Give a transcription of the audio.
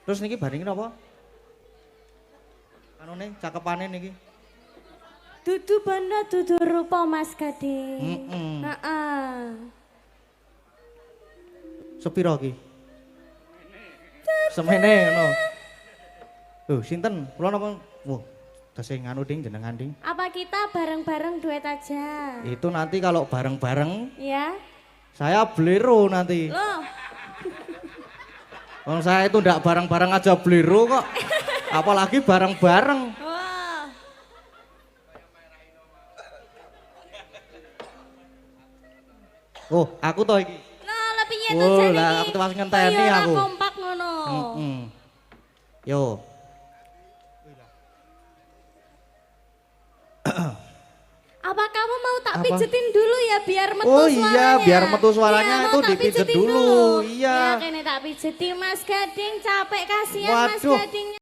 Terus niki baringin apa? Anune cakepane niki. Dudu bana dudu rupa Mas Gading. Heeh. Heeh. Sepiro ki? Semene ngono. Sinten? Kula napa? Wah, tesih nganu ding jenengan ding. Apa kita bareng-bareng duet aja? Itu nanti kalau bareng-bareng Ya. saya blero nanti. Loh, Kalau saya itu ndak bareng-bareng aja blero kok. Apalagi bareng-bareng. wah. Oh, aku toh iki. Nah, lebih nyata Oh, jane lah iki. aku tuh pas ngenteni Kaya ora aku. kompak ngono. Yo. Apa kamu mau tak Apa? pijetin dulu ya biar metu Oh suaranya? iya, biar metu suaranya Iya, mau itu tak dipijet pijetin dulu. Iya. Ya kene tak pijetin Mas Gading, capek kasihan Mas Waduh. Gading